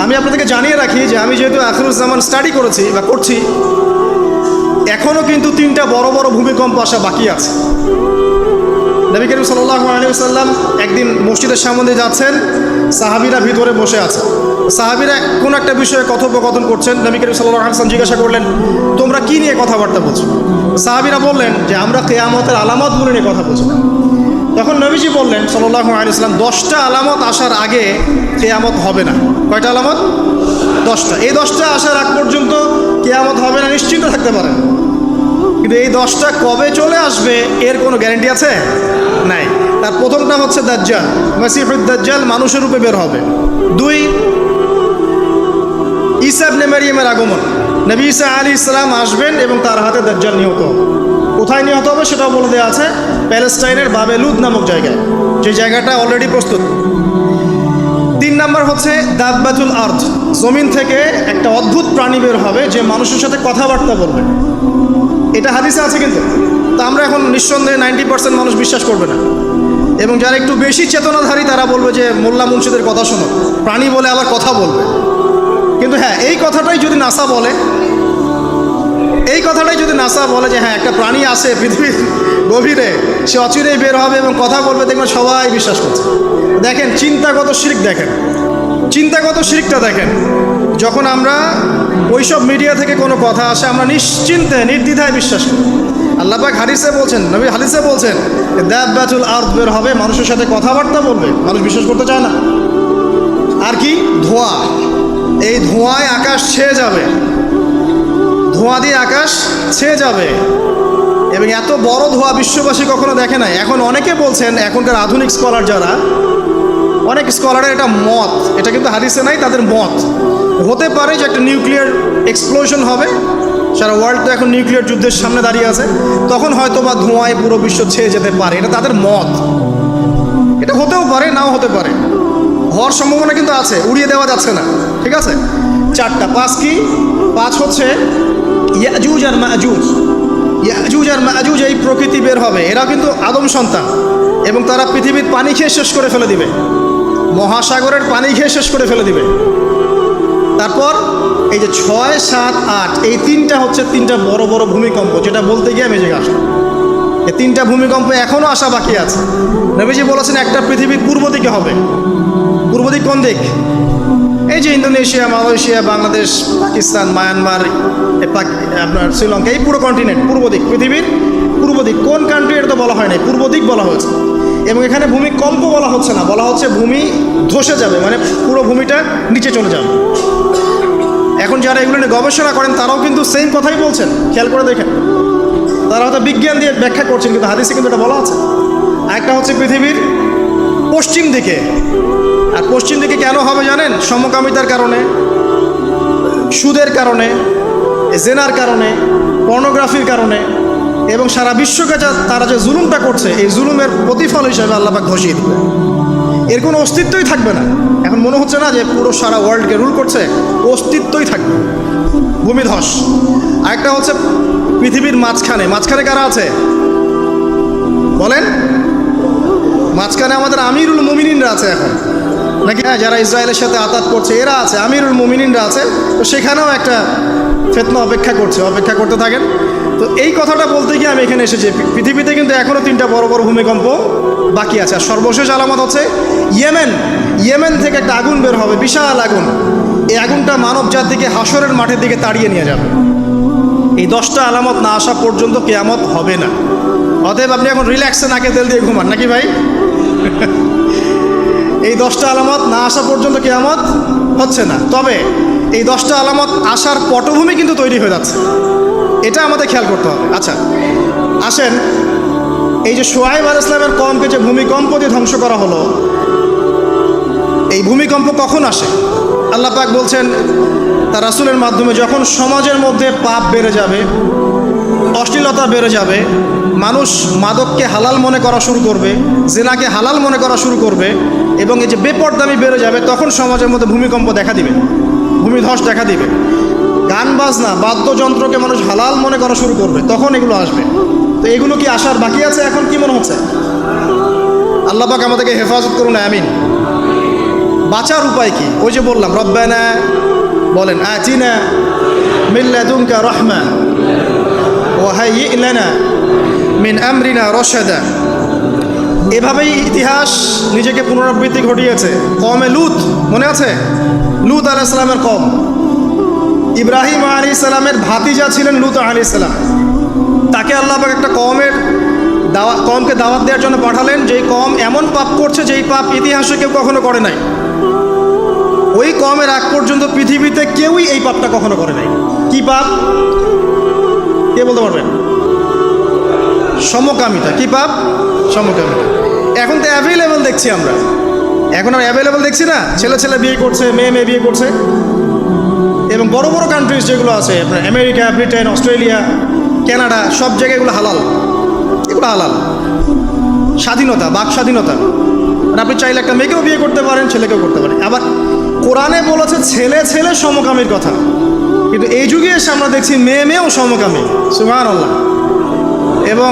আমি আপনাদেরকে জানিয়ে রাখি যে আমি যেহেতু আখিরুজ্জামান স্টাডি করেছি বা করছি, এখনও কিন্তু 3টা বড় বড় ভূমিকম্প আসা বাকি আছে। নবী করিম সাল্লাল্লাহু আলাইহি ওয়াসাল্লাম একদিন মসজিদের সামনে দিয়ে যাচ্ছেন, সাহাবীরা ভিতরে বসে আছে। সাহাবীরা কোন একটা বিষয়ে কথোপকথন করছেন। নবী করিম সাল্লাল্লাহু আলাইহি ওয়াসাল্লাম জিজ্ঞাসা করলেন, তোমরা কি নিয়ে কথাবার্তা বলছো? সাহাবীরা বললেন যে আমরা কিয়ামতের আলামতগুলো নিয়ে কথা বলছি। তখন নবীজি বললেন সাল্লাল্লাহু আলাইহি ওয়াসাল্লাম, 10টা আলামত আসার আগে কিয়ামত হবে না। কয়টা আলামত? 10টা। এই 10টা আসার আগ পর্যন্ত কিয়ামত হবে না, নিশ্চিন্ত থাকতে পারেন। কিন্তু এই 10টা কবে চলে আসবে এর কোনো গ্যারান্টি আছে? নাই। তার প্রথমটা হচ্ছে দাজ্জাল, মাসিহুদ দাজ্জাল মানুষের রূপে বের হবে। 2, ঈসা ইবনে মারইয়ামের আগমন। নবী ঈসা আলাইহিস সালাম আসবেন এবং তার হাতে দাজ্জাল নিহত হবে। কোথায় নিহত হবে সেটাও বলে দেওয়া আছে, প্যালেস্টাইনের বাবেলুদ নামক জায়গায়, যে জায়গাটা অলরেডি প্রস্তুত। 3 নাম্বার হচ্ছে দাব্বাতুল আরদ, জমিন থেকে একটা অদ্ভুত প্রাণী বের হবে যে মানুষের সাথে কথাবার্তা বলবে। এটা হাদিসে আছে কিন্তু, তা আমরা এখন নিঃসন্দেহে 90% মানুষ বিশ্বাস করবে না। এবং যারা একটু বেশি চেতনাধারী তারা বলবে যে মোল্লা মুন্সিদের কথা শোনো, প্রাণী বলে আবার কথা বলবে। কিন্তু হ্যাঁ, এই কথাটাই যদি নাসা বলে, যে হ্যাঁ একটা প্রাণী আছে পৃথিবীর গভীরে, সে অচিরেই বের হবে এবং কথা বলবে, দেখবেন সবাই বিশ্বাস করছে। দেখেন চিন্তাগত শিরক, চিন্তাগত শিরকটা দেখেন। যখন আমরা ওইসব মিডিয়া থেকে কোনো কথা আসে আমরা নিশ্চিন্তে নির্দ্বিধায় বিশ্বাস করি। আল্লাহ পাক হাদিসে বলছেন, নবী হাদিসে বলছেন দাব্বাতুল আরদ বের হবে, মানুষের সাথে কথাবার্তা বলবে, মানুষ বিশ্বাস করতে চায় না। আর কি? ধোঁয়া। এই ধোঁয়ায় আকাশ ছেয়ে যাবে, ধোঁয়া দিয়ে আকাশ ছেয়ে যাবে। এবং এত বড় ধোঁয়া বিশ্ববাসী কখনো দেখে নাই। এখন অনেকে বলছেন, এখনকার আধুনিক স্কলার যারা, অনেক স্কলারের এটা মত, এটা কিন্তু হাদিসে নাই, তাদের মত হতে পারে যে একটা নিউক্লিয়ার এক্সপ্লোশন হবে। সারা ওয়ার্ল্ড তো এখন নিউক্লিয়ার যুদ্ধের সামনে দাঁড়িয়ে আছে, তখন হয়তো বা ধোঁয়ায় পুরো বিশ্ব ছেয়ে যেতে পারে। এটা তাদের মত, এটা হতেও পারে, নাও হতে পারে, হওয়ার সম্ভাবনা কিন্তু আছে, উড়িয়ে দেওয়া যাচ্ছে না। ঠিক আছে, 4টা। 5 কি? 5 হচ্ছে ইয়াজুজ আর মাজুজ। ইয়াজুজ আর মাজুজ এই প্রকৃতি বের হবে, এরা কিন্তু আদম সন্তান এবং তারা পৃথিবীর পানি খেয়ে শেষ করে ফেলে দিবে, মহাসাগরের পানি খেয়ে শেষ করে ফেলে দিবে। তারপর এই যে 6, 7, 8 এই 3টা হচ্ছে 3টা বড় বড় ভূমিকম্প, যেটা বলতে গিয়ে আমি যে আসলাম। এই 3টা ভূমিকম্প এখনও আসা বাকি আছে। নবীজি বলেছেন একটা পৃথিবীর পূর্ব দিকে হবে। পূর্ব দিক কোন দিক? এই যে Indonesia, Malaysia, Bangladesh, Pakistan, Myanmar, আপনার শ্রীলঙ্কা, এই পুরো কন্টিনেন্ট পূর্ব দিক, পৃথিবীর পূর্ব দিক। কোন কান্ট্রি এটা তো বলা হয় নাই, পূর্ব দিক বলা হয়েছে। এবং এখানে ভূমিকম্প বলা হচ্ছে না, বলা হচ্ছে ভূমি ধসে যাবে, মানে পুরো ভূমিটা নিচে চলে যাবে। এখন যারা এগুলো নিয়ে গবেষণা করেন তারাও কিন্তু সেম কথাই বলছেন, খেয়াল করে দেখেন। তারা হয়তো বিজ্ঞান দিয়ে ব্যাখ্যা করছেন, কিন্তু হাদিসে কিন্তু এটা বলা আছে। একটা হচ্ছে পৃথিবীর পশ্চিম দিকে। আর পশ্চিম দিকে কেন হবে জানেন? সমকামিতার কারণে, সুদের কারণে, জেনার কারণে, পর্নোগ্রাফির কারণে, এবং সারা বিশ্বকে তারা যে জুলুমটা করছে, এই জুলুমের প্রতিফল হিসেবে আল্লাহ পাক ধসিয়ে দেবে। এর কোনো অস্তিত্বই থাকবে না। এখন মনে হচ্ছে না যে পুরো সারা ওয়ার্ল্ডকে রুল করছে, অস্তিত্বই থাকবে, ভূমিধস। আরেকটা হচ্ছে পৃথিবীর মাঝখানে কারা আছে বলেন? মাঝখানে আমাদের আমিরুল মুমিনিনরা আছে এখন, নাকি? হ্যাঁ, যারা ইসরায়েলের সাথে আতাত করছে এরা আছে, আমিরুল মুমিনিনরা আছে। তো সেখানেও একটা ফিতনা অপেক্ষা করতে থাকেন। তো এই কথাটা বলতে গিয়ে আমি এখানে এসেছি। পৃথিবীতে কিন্তু এখনও 3টা বড় বড় ভূমিকম্প বাকি আছে। আর সর্বশেষ আলামত হচ্ছে ইয়েমেন থেকে একটা আগুন বের হবে, বিশাল আগুন। এই আগুনটা মানব জাতিকে হাসরের মাঠের দিকে তাড়িয়ে নিয়ে যাবে। এই 10টা আলামত না আসা পর্যন্ত কিয়ামত হবে না। অতএব আপনি এখন রিল্যাক্সে নাকে তেল দিয়ে ঘুমান, নাকি ভাই? এই 10টা আলামত না আসা পর্যন্ত কিয়ামত হচ্ছে না। তবে এই 10টা আলামত আসার পটভূমি কিন্তু তৈরি হয়ে যাচ্ছে, এটা আমাদের খেয়াল করতে হবে। আচ্ছা আসেন, এই যে শুআয়ব আলাইহিস সালামের কওমকে যে ভূমিকম্প দিয়ে ধ্বংস করা হলো, এই ভূমিকম্প কখন আসে? আল্লাহ পাক বলছেন তার রাসূলের মাধ্যমে, যখন সমাজের মধ্যে পাপ বেড়ে যাবে, অশ্লীলতা বেড়ে যাবে, মানুষ মাদককে হালাল মনে করা শুরু করবে, জিনাকে হালাল মনে করা শুরু করবে, এবং এই যে বেপরদামি বেড়ে যাবে, তখন সমাজের মধ্যে ভূমিকম্প দেখা দিবে, ভূমিধস দেখা দিবে। গান বাজনা, বাদ্যযন্ত্রকে মানুষ হালাল মনে করা শুরু করবে, তখন এগুলো আসবে। তো এগুলো কি আসার বাকি আছে? এখন কি মনে হচ্ছে? আল্লাহ পাক আমাদেরকে হেফাজত করুন, আমিন। বাঁচার উপায় কি? ওই যে বললাম, রব্বানা বলেন, আতিনা মিন লাদুনকা রাহমা ওয়া হাইয়্ লানা মিন আমরিনা রশাদা। এভাবেই ইতিহাস নিজেকে পুনরাবৃত্তি ঘটিয়েছে। কওমে লূত, মনে আছে? লূত আলাইহিস সালামের কওম, ইব্রাহিম আলাইহিস সালামের ভাতিজা ছিলেন লূত আলাইহিস সালাম। তাকে আল্লাহ পাক একটা কওমকে দাওয়াত দেওয়ার জন্য পাঠালেন, যেই কওম এমন পাপ করছে যেই পাপ ইতিহাসে কেউ কখনো করে নাই। ওই কওমের আগ পর্যন্ত পৃথিবীতে কেউই এই পাপটা কখনো করে নাই। কি পাপ? কে বলতে পারবেন? সমকামিতা। কি পাপ? সমকামিতা। এখন তো অ্যাভেলেবল দেখছি আমরা, এখন আমরা অ্যাভেলেবল দেখছি না, ছেলে ছেলে বিয়ে করছে, মেয়ে মেয়ে বিয়ে করছে। এবং বড় বড় কান্ট্রিজ যেগুলো আছে, আপনার আমেরিকা, ব্রিটেন, অস্ট্রেলিয়া, কানাডা, সব জায়গায় এগুলো হালাল। এগুলো হালাল। স্বাধীনতা, বাক স্বাধীনতা। আর আপনি চাইলে একটা মেয়েকেও বিয়ে করতে পারেন, ছেলেকেও করতে পারেন। আবার কোরআনে বলেছে ছেলে ছেলে সমকামীর কথা, কিন্তু এই যুগে এসে আমরা দেখছি মেয়ে মেয়েও সমকামী। সুবহানাল্লাহ। এবং